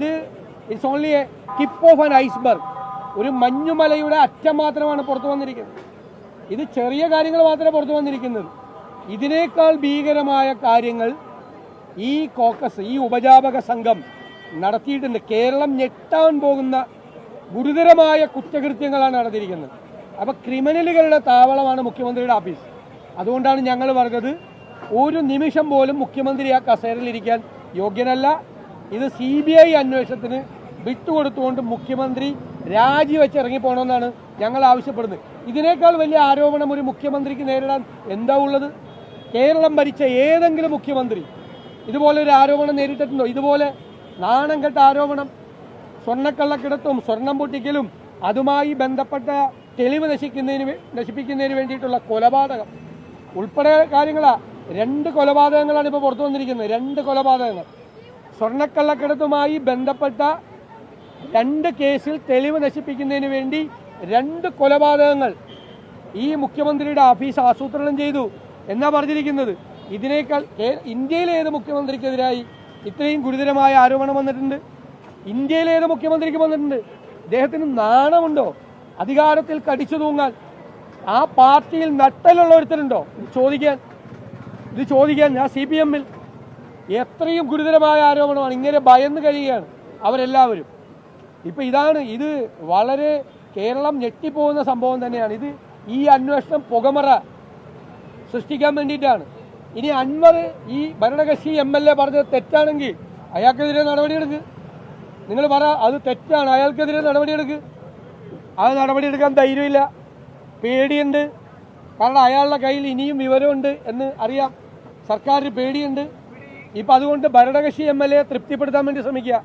ഇത് it's only A tip of an iceberg. ഒരു മഞ്ഞുമലയുടെ അറ്റം മാത്രമാണ് പുറത്തു വന്നിരിക്കുന്നത്. ഇത് ചെറിയ കാര്യങ്ങൾ മാത്രമേ പുറത്തു വന്നിരിക്കുന്നത്. ഇതിനേക്കാൾ ഭീകരമായ കാര്യങ്ങൾ ഈ കോക്കസ്, ഈ ഉപജാപക സംഘം നടത്തിയിട്ടുണ്ട്. കേരളം ഞെട്ടാൻ പോകുന്ന ഗുരുതരമായ കുറ്റകൃത്യങ്ങളാണ് നടത്തിയിരിക്കുന്നത്. അപ്പോൾ ക്രിമിനലുകളുടെ താവളമാണ് മുഖ്യമന്ത്രിയുടെ ഓഫീസ്. അതുകൊണ്ടാണ് ഞങ്ങൾ പറഞ്ഞത് ഒരു നിമിഷം പോലും മുഖ്യമന്ത്രി ആ കസേരയിലിരിക്കാൻ യോഗ്യനല്ല. ഇത് CBI അന്വേഷണത്തിന് വിട്ടുകൊടുത്തുകൊണ്ട് മുഖ്യമന്ത്രി രാജിവെച്ച് ഇറങ്ങിപ്പോണമെന്നാണ് ഞങ്ങൾ ആവശ്യപ്പെടുന്നത്. ഇതിനേക്കാൾ വലിയ ആരോപണം ഒരു മുഖ്യമന്ത്രിക്ക് നേരിടാൻ എന്താ ഉള്ളത്? കേരളം ഭരിച്ച ഏതെങ്കിലും മുഖ്യമന്ത്രി ഇതുപോലെ ഒരു ആരോപണം നേരിട്ടിട്ടുണ്ടോ? ഇതുപോലെ നാണം കെട്ട ആരോപണം, സ്വർണ്ണക്കള്ളക്കിടത്തും സ്വർണം പൊട്ടിക്കലും അതുമായി ബന്ധപ്പെട്ട തെളിവ് നശിപ്പിക്കുന്നതിന് വേണ്ടിയിട്ടുള്ള കൊലപാതകം ഉൾപ്പെടെ കാര്യങ്ങളാ. 2 കൊലപാതകങ്ങളാണ് ഇപ്പോൾ പുറത്തു വന്നിരിക്കുന്നത്. 2 കൊലപാതകങ്ങൾ, സ്വർണ്ണക്കള്ളക്കിടത്തുമായി ബന്ധപ്പെട്ട 2 കേസിൽ തെളിവ് നശിപ്പിക്കുന്നതിന് വേണ്ടി 2 കൊലപാതകങ്ങൾ ഈ മുഖ്യമന്ത്രിയുടെ ഓഫീസ് ആസൂത്രണം ചെയ്തു എന്നാ പറഞ്ഞിരിക്കുന്നത്. ഇതിനേക്കാൾ ഇന്ത്യയിലെ ഏത് മുഖ്യമന്ത്രിക്കെതിരായി ഇത്രയും ഗുരുതരമായ ആരോപണം വന്നിട്ടുണ്ട്? ഇന്ത്യയിലെ ഏത് മുഖ്യമന്ത്രിക്ക് വന്നിട്ടുണ്ട്? ഇദ്ദേഹത്തിന് നാണമുണ്ടോ അധികാരത്തിൽ കടിച്ചു തൂങ്ങാൻ? ആ പാർട്ടിയിൽ നട്ടലുള്ള ഒരുത്തരുണ്ടോ ഇത് ചോദിക്കാൻ? ഞാൻ CPM-ൽ എത്രയും ഗുരുതരമായ ആരോപണമാണ്. ഇങ്ങനെ ഭയന്ന് കഴിയുകയാണ് അവരെല്ലാവരും. ഇപ്പം ഇത് വളരെ കേരളം ഞെട്ടിപ്പോകുന്ന സംഭവം തന്നെയാണ്. ഈ അന്വേഷണം പുകമറ സൃഷ്ടിക്കാൻ വേണ്ടിയിട്ടാണ്. ഇനി അൻവർ ഈ ഭരണകക്ഷി MLA പറഞ്ഞത് തെറ്റാണെങ്കിൽ അയാൾക്കെതിരെ നടപടിയെടുക്കുക. നിങ്ങൾ പറ അത് തെറ്റാണ്, അയാൾക്കെതിരെ നടപടിയെടുക്കുക. അത് നടപടിയെടുക്കാൻ ധൈര്യമില്ല, പേടിയുണ്ട്. കാരണം അയാളുടെ കയ്യിൽ ഇനിയും വിവരമുണ്ട് എന്ന് അറിയാം. സർക്കാരിന് പേടിയുണ്ട്. ഇപ്പം അതുകൊണ്ട് ഭരണകക്ഷി MLA തൃപ്തിപ്പെടുത്താൻ വേണ്ടി ശ്രമിക്കുക.